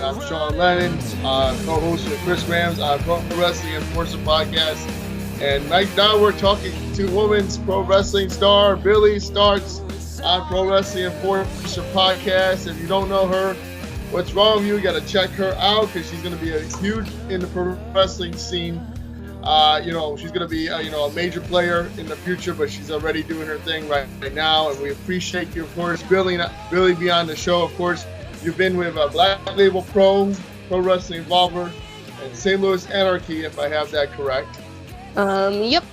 I'm Sean Lennon, co-host of Kris on Pro Wrestling Enforcer Podcast. And right now we're talking to women's pro wrestling star, Billie Starkz, on Pro Wrestling Enforcer Podcast. If you don't know her, what's wrong with you? You got to check her out because she's going to be a huge in the pro wrestling scene. She's going to be a major player in the future, but she's already doing her thing right now. And we appreciate you, of course, Billie be on the show. Of course, you've been with Black Label Pro Wrestling Revolver, and St. Louis Anarchy, if I have that correct. Yep.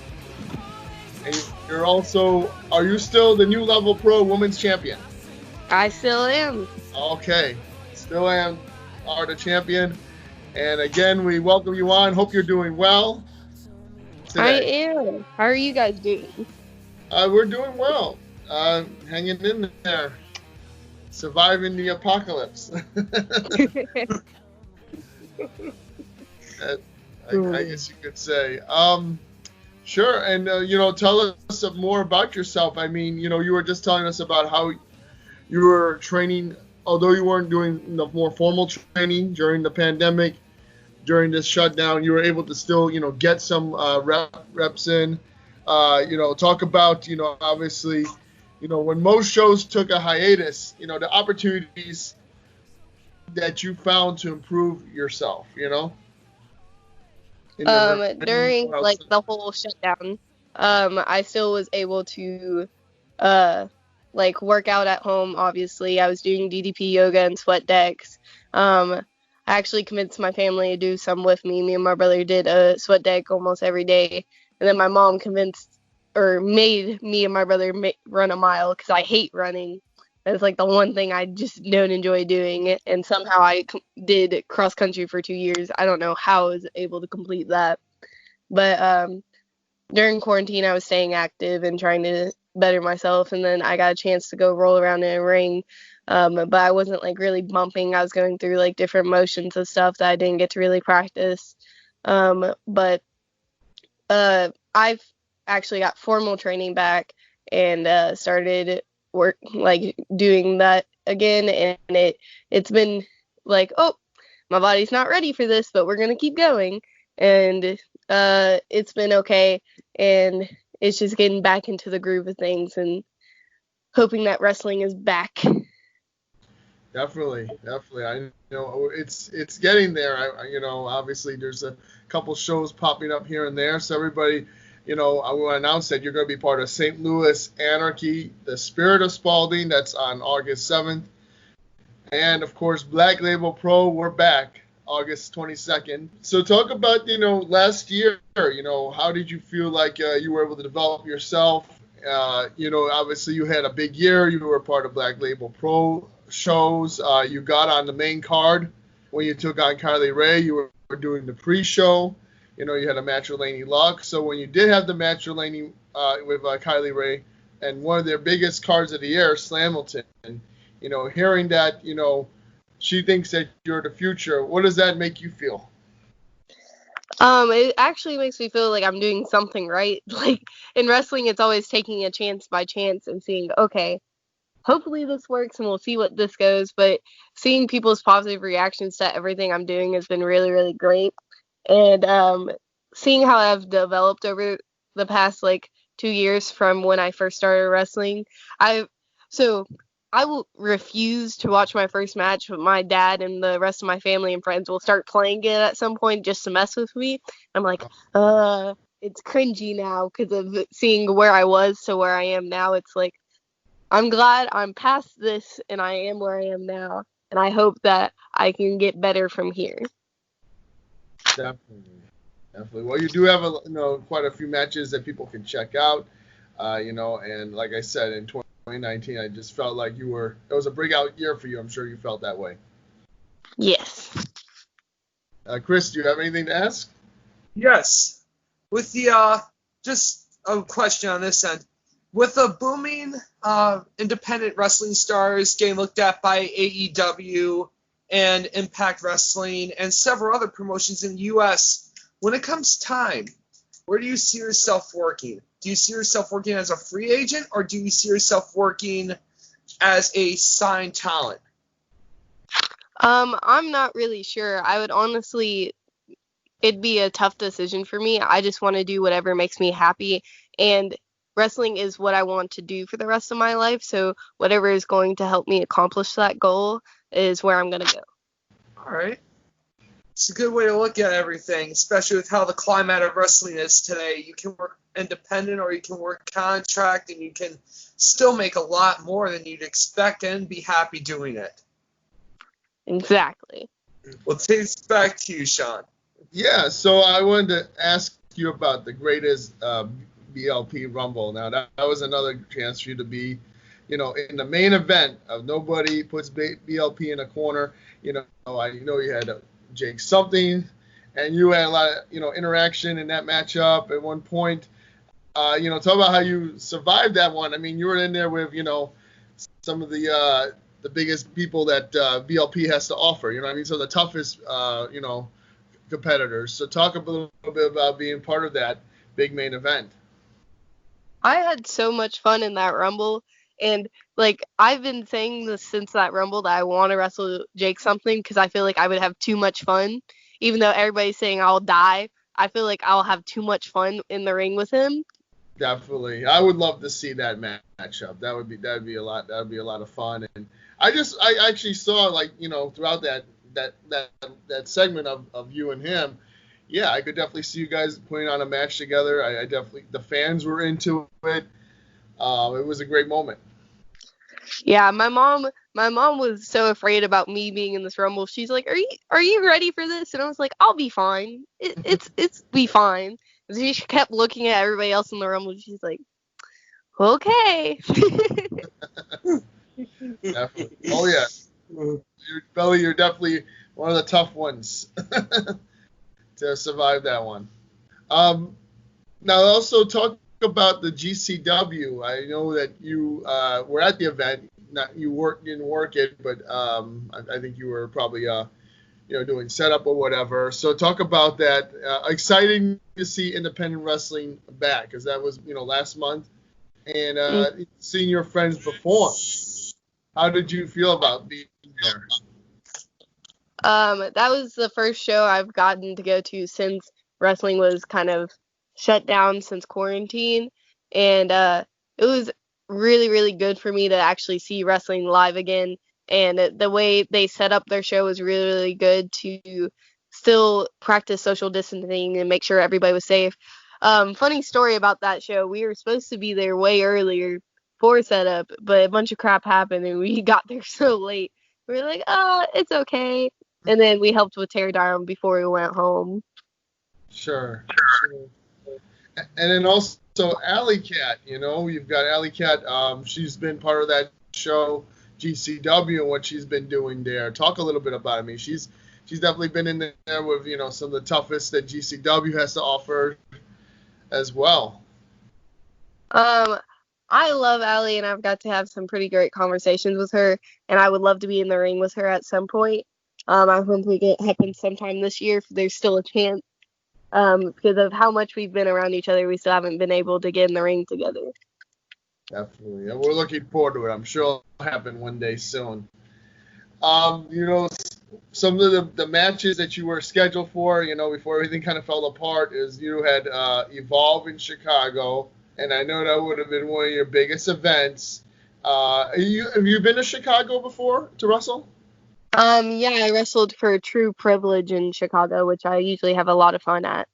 And you're also, are you still the New Level Pro Women's Champion? I still am. Okay, still am, are the champion. And again, we welcome you on. Hope you're doing well today. I am. How are you guys doing? We're doing well. Hanging in there. Surviving the apocalypse. I guess you could say. Sure. And, tell us more about yourself. I mean, you were just telling us about how you were training, although you weren't doing the more formal training during the pandemic, during this shutdown, you were able to still, get some reps in. Talk about, obviously, when most shows took a hiatus, the opportunities that you found to improve yourself, during the whole shutdown, I still was able to work out at home. Obviously, I was doing DDP yoga and sweat decks. I actually convinced my family to do some with me. Me and my brother did a sweat deck almost every day, and then my mom made me and my brother run a mile because I hate running. That's the one thing I just don't enjoy doing. And somehow I did cross country for 2 years. I don't know how I was able to complete that. But during quarantine, I was staying active and trying to better myself. And then I got a chance to go roll around in a ring. But I wasn't really bumping. I was going through different motions and stuff that I didn't get to really practice. But I've actually got formal training back and started work doing that again, and it's been oh, my body's not ready for this, but we're gonna keep going, and it's been okay, and it's just getting back into the groove of things and hoping that wrestling is back. Definitely. I know it's getting there. Obviously there's a couple shows popping up here and there, so everybody, I will announce that you're going to be part of St. Louis Anarchy, the Spirit of Spaulding. That's on August 7th. And, of course, Black Label Pro, we're back August 22nd. So talk about, last year, how did you feel like you were able to develop yourself? Obviously you had a big year. You were part of Black Label Pro shows. You got on the main card when you took on Kylie Rae. You were doing the pre-show. You had a match with Laney Luck. So when you did have the match with Laney with Kylie Rae and one of their biggest cards of the year, Slamilton, hearing that, she thinks that you're the future, what does that make you feel? It actually makes me feel like I'm doing something right. In wrestling, it's always taking a chance by chance and seeing, okay, hopefully this works and we'll see what this goes. But seeing people's positive reactions to everything I'm doing has been really, really great. And seeing how I've developed over the past 2 years from when I first started wrestling, I will refuse to watch my first match, but my dad and the rest of my family and friends will start playing it at some point just to mess with me. I'm it's cringy now because of seeing where I was to where I am now. It's I'm glad I'm past this and I am where I am now, and I hope that I can get better from here. Definitely. Well, you do have quite a few matches that people can check out, and like I said, in 2019, I just felt like it was a breakout year for you. I'm sure you felt that way. Yes. Kris, do you have anything to ask? Yes. With the, just a question on this end. With the booming independent wrestling stars getting looked at by AEW and Impact Wrestling and several other promotions in the U.S., when it comes time, where do you see yourself working? Do you see yourself working as a free agent, or do you see yourself working as a signed talent? I'm not really sure. I would honestly, it'd be a tough decision for me. I just want to do whatever makes me happy, and wrestling is what I want to do for the rest of my life. So whatever is going to help me accomplish that goal is where I'm gonna go. All right. It's a good way to look at everything, especially with how the climate of wrestling is today. You can work independent or you can work contract, and you can still make a lot more than you'd expect and be happy doing it. Exactly. Well, takes back to you, Sean. Yeah, so I wanted to ask you about the greatest BLP Rumble. Now, that was another chance for you to be, in the main event of nobody puts BLP in a corner. I know you had Jake something, and you had a lot of, interaction in that matchup at one point. Talk about how you survived that one. I mean, you were in there with, some of the biggest people that BLP has to offer. You know what I mean? So the toughest, competitors. So talk a little bit about being part of that big main event. I had so much fun in that Rumble, and I've been saying this since that Rumble that I want to wrestle Jake something because I feel like I would have too much fun. Even though everybody's saying I'll die, I feel like I'll have too much fun in the ring with him. Definitely, I would love to see that matchup. That'd be a lot of fun. And I actually saw throughout that segment of you and him. Yeah, I could definitely see you guys putting on a match together. I definitely, the fans were into it. It was a great moment. Yeah, my mom was so afraid about me being in this Rumble. She's like, "Are you ready for this?" And I was like, "I'll be fine. It's be fine." And she kept looking at everybody else in the Rumble. She's like, "Okay." Definitely. Oh yeah, Belly, you're definitely one of the tough ones to survive that one. Now also talk about the GCW. I know that you were at the event. Didn't work it, but I think you were probably doing setup or whatever. So talk about that. Exciting to see independent wrestling back, because that was last month, and seeing your friends perform. How did you feel about being there? That was the first show I've gotten to go to since wrestling was kind of shut down since quarantine, and it was really, really good for me to actually see wrestling live again. And the way they set up their show was really, really good to still practice social distancing and make sure everybody was safe. Funny story about that show. We were supposed to be there way earlier for setup, but a bunch of crap happened and we got there so late. We were like, it's okay. And then we helped with teardown before we went home. Sure. And then also Alley Cat, you've got Alley Cat. She's been part of that show, GCW, and what she's been doing there. Talk a little bit about it. I mean, she's definitely been in there with, some of the toughest that GCW has to offer as well. I love Allie, and I've got to have some pretty great conversations with her, and I would love to be in the ring with her at some point. I hope it happens sometime this year if there's still a chance. Because of how much we've been around each other, we still haven't been able to get in the ring together. Definitely. And we're looking forward to it. I'm sure it'll happen one day soon. Some of the matches that you were scheduled for, before everything kind of fell apart, is you had Evolve in Chicago. And I know that would have been one of your biggest events. Have you been to Chicago before to wrestle? Yeah, I wrestled for True Privilege in Chicago, which I usually have a lot of fun at.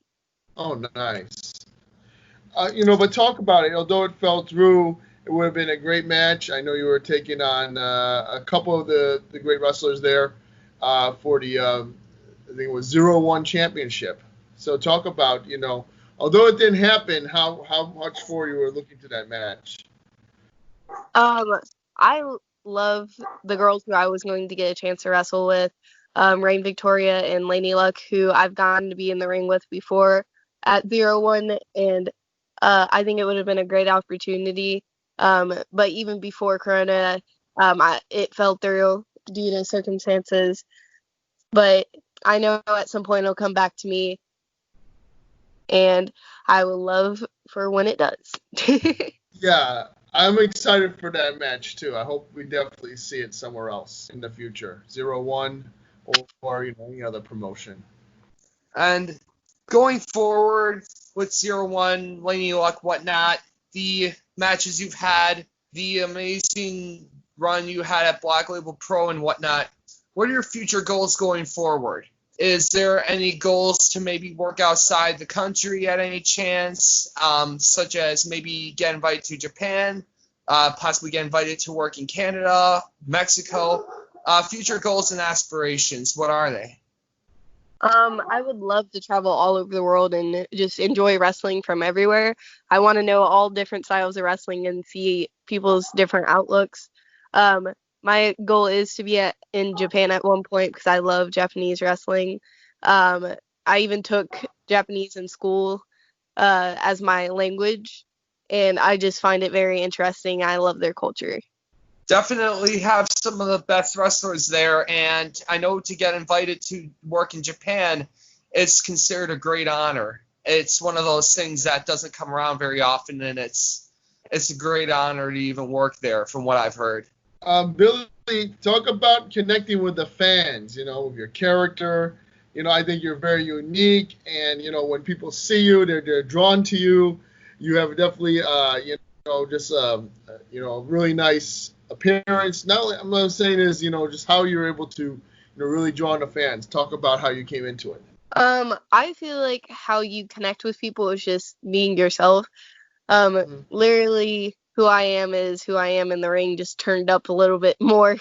Oh, nice. But talk about it. Although it fell through, it would have been a great match. I know you were taking on a couple of the great wrestlers there for the, I think it was 0-1 championship. So talk about, although it didn't happen, how much for you were looking to that match? I love the girls who I was going to get a chance to wrestle with, Rain Victoria and Lainey Luck, who I've gotten to be in the ring with before at 0-1, and I think it would have been a great opportunity. But even before Corona, it fell through due to circumstances. But I know at some point it'll come back to me, and I will love for when it does. Yeah, I'm excited for that match too. I hope we definitely see it somewhere else in the future. 0-1. or any other promotion. And going forward with 0-1, Laney Luck, whatnot, the matches you've had, the amazing run you had at Black Label Pro and whatnot, what are your future goals going forward? Is there any goals to maybe work outside the country at any chance, such as maybe get invited to Japan, possibly get invited to work in Canada, Mexico? Future goals and aspirations, what are they? I would love to travel all over the world and just enjoy wrestling from everywhere. I want to know all different styles of wrestling and see people's different outlooks. My goal is to be in Japan at one point because I love Japanese wrestling. I even took Japanese in school as my language, and I just find it very interesting. I love their culture. Definitely have some of the best wrestlers there, and I know to get invited to work in Japan, it's considered a great honor. It's one of those things that doesn't come around very often, and it's a great honor to even work there, from what I've heard. Billy, talk about connecting with the fans, with your character. I think you're very unique, and, when people see you, they're drawn to you. You have definitely, just a really nice appearance. Not only, I'm not saying is, just how you're able to, really draw on the fans. Talk about how you came into it. I feel like how you connect with people is just being yourself. Literally who I am is who I am in the ring, just turned up a little bit more.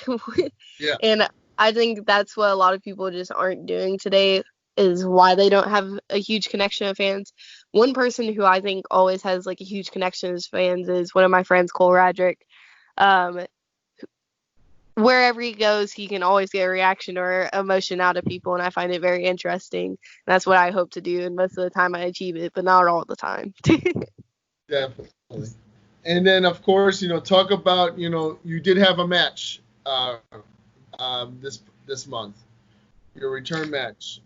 Yeah. And I think that's what a lot of people just aren't doing today, is why they don't have a huge connection of fans. One person who I think always has like a huge connection of fans is one of my friends, Cole Radrick. Wherever he goes, he can always get a reaction or emotion out of people, and I find it very interesting. And that's what I hope to do, and most of the time I achieve it, but not all the time. Definitely. And then, of course, talk about, you did have a match this month, your return match.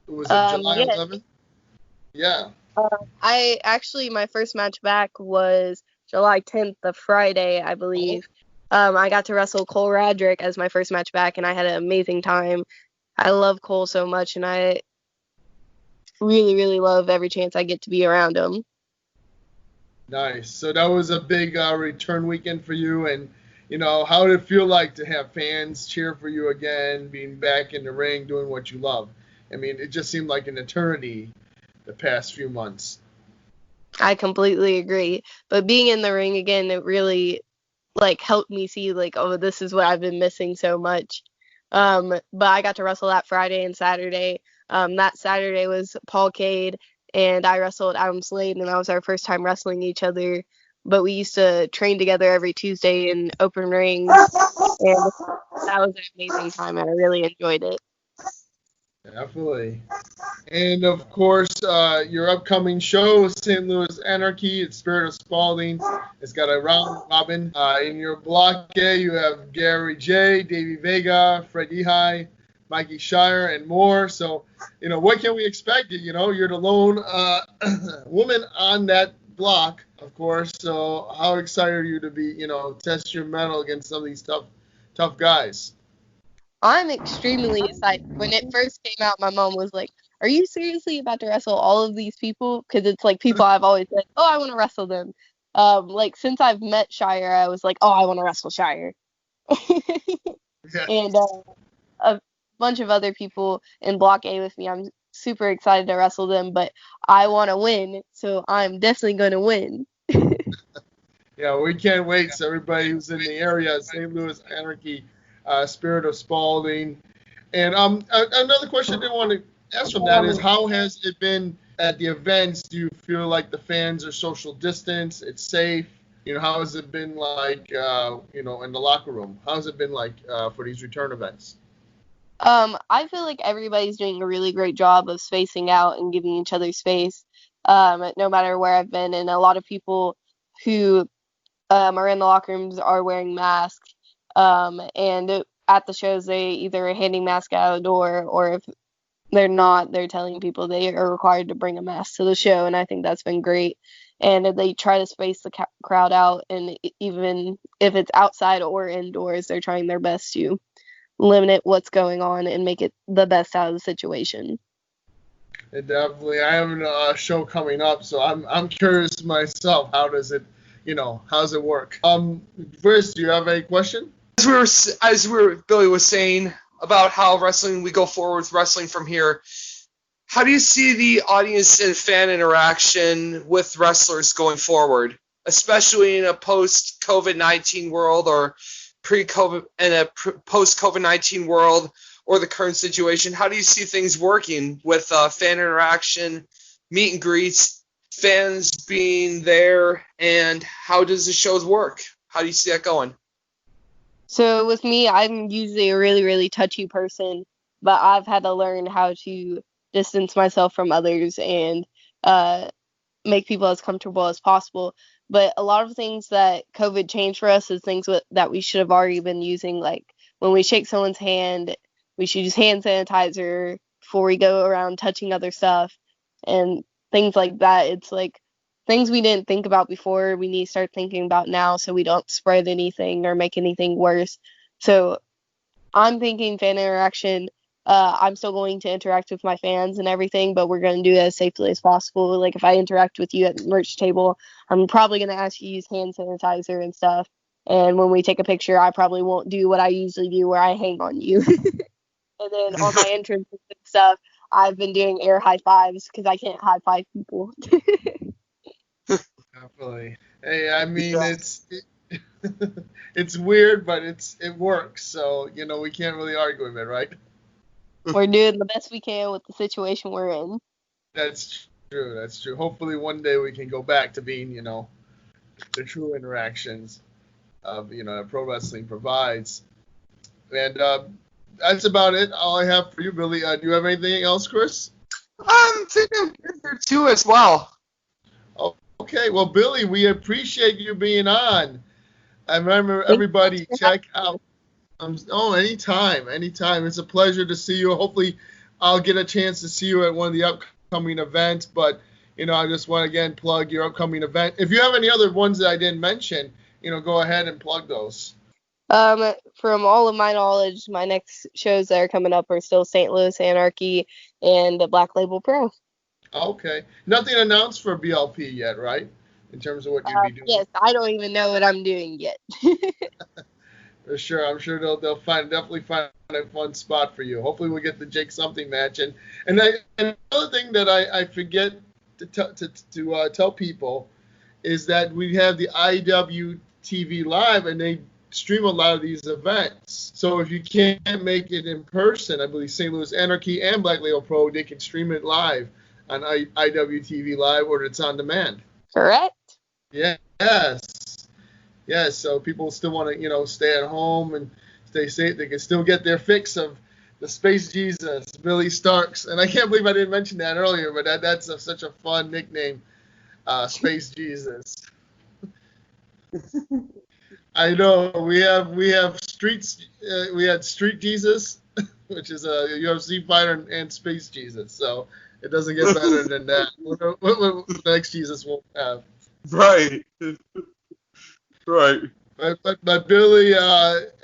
Was it July 11th? Yeah. My first match back was July 10th, the Friday, I believe. I got to wrestle Cole Radrick as my first match back, and I had an amazing time. I love Cole so much, and I really, really love every chance I get to be around him. Nice. So that was a big return weekend for you, and how did it feel like to have fans cheer for you again, being back in the ring, doing what you love? I mean, it just seemed like an eternity the past few months. I completely agree. But being in the ring again, it really helped me see oh, this is what I've been missing so much. But I got to wrestle that Friday and Saturday. That Saturday was Paul Cade, and I wrestled Adam Slade, and that was our first time wrestling each other. But we used to train together every Tuesday in open rings, and that was an amazing time, and I really enjoyed it. Definitely. And, of course, your upcoming show, St. Louis Anarchy, it's Spirit of Spaulding. It's got a round robin. In your block A, you have Gary J., Davey Vega, Fred Ehai, Mikey Shire, and more. So, what can we expect? You're the lone woman on that block, of course. So how excited are you to be, test your mettle against some of these tough guys? I'm extremely excited. When it first came out, my mom was like, "Are you seriously about to wrestle all of these people?" Because it's people I've always said, "Oh, I want to wrestle them." Since I've met Shire, I was like, "Oh, I want to wrestle Shire." Yeah. And a bunch of other people in Block A with me. I'm super excited to wrestle them, but I want to win, so I'm definitely going to win. Yeah, we can't wait. So everybody who's in the area, St. Louis Anarchy, Spirit of Spaulding. And another question I didn't want to ask from that is, how has it been at the events? Do you feel like the fans are social distance? It's safe? How has it been like, in the locker room? How has it been like for these return events? I feel like everybody's doing a really great job of spacing out and giving each other space, no matter where I've been. And a lot of people who are in the locker rooms are wearing masks. And at the shows, they either are handing masks out the door, or if they're not, they're telling people they are required to bring a mask to the show. And I think that's been great. And they try to space the crowd out. And even if it's outside or indoors, they're trying their best to. limit what's going on and make it the best out of the situation. Definitely. I have a show coming up, so I'm curious myself. How does it work? Kris, do you have a question? Billy was saying about how we go forward with wrestling from here. How do you see the audience and fan interaction with wrestlers going forward, especially in a post-COVID-19 world or post-COVID-19 world or the current situation? How do you see things working with fan interaction, meet and greets, fans being there, and how does the shows work? How do you see that going? So with me, I'm usually a really, really touchy person, but I've had to learn how to distance myself from others and make people as comfortable as possible. But a lot of things that COVID changed for us is things that we should have already been using. Like when we shake someone's hand, we should use hand sanitizer before we go around touching other stuff and things like that. It's like things we didn't think about before, we need to start thinking about now so we don't spread anything or make anything worse. So I'm thinking fan interaction. I'm still going to interact with my fans and everything, but we're going to do it as safely as possible. Like if I interact with you at the merch table, I'm probably going to ask you to use hand sanitizer and stuff. And when we take a picture, I probably won't do what I usually do where I hang on you. And then on my entrances and stuff, I've been doing air high fives because I can't high five people. Definitely. Hey, I mean, it's weird, but it works. So, we can't really argue with it, right? We're doing the best we can with the situation we're in. That's true. Hopefully one day we can go back to being, the true interactions of, that pro wrestling provides. And that's about it. All I have for you, Billy. Do you have anything else, Kris? I'm thinking there too as well. Okay, well, Billy, we appreciate you being on. I remember everybody check out. Anytime. It's a pleasure to see you. Hopefully, I'll get a chance to see you at one of the upcoming events. But I just want to again plug your upcoming event. If you have any other ones that I didn't mention, go ahead and plug those. From all of my knowledge, my next shows that are coming up are still St. Louis Anarchy and Black Label Pro. Okay. Nothing announced for BLP yet, right? In terms of what you'd be doing. Yes, I don't even know what I'm doing yet. For sure. I'm sure they'll definitely find a fun spot for you. Hopefully we'll get the Jake something match. And another thing that I forget to tell people is that we have the IWTV Live, and they stream a lot of these events. So if you can't make it in person, I believe St. Louis Anarchy and Black Label Pro, they can stream it live on IWTV Live, or it's on demand. Correct? Yes. So people still want to, stay at home and stay safe. They can still get their fix of the Space Jesus, Billie Starkz. And I can't believe I didn't mention that earlier, but that's such a fun nickname, Space Jesus. I know we have streets. We had Street Jesus, which is a UFC fighter, and Space Jesus. So it doesn't get better than that. What the next Jesus won't have. Right. But Billy,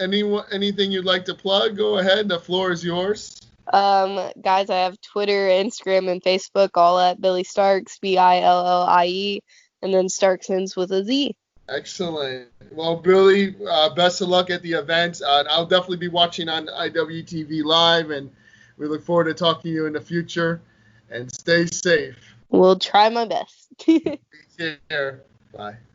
anything you'd like to plug? Go ahead. The floor is yours. Guys, I have Twitter, Instagram, and Facebook, all at Billie Starkz, BILLIE, and then Starkz ends with a Z. Excellent. Well, Billy, best of luck at the event. I'll definitely be watching on IWTV Live, and we look forward to talking to you in the future. And stay safe. We'll try my best. Take care. Bye.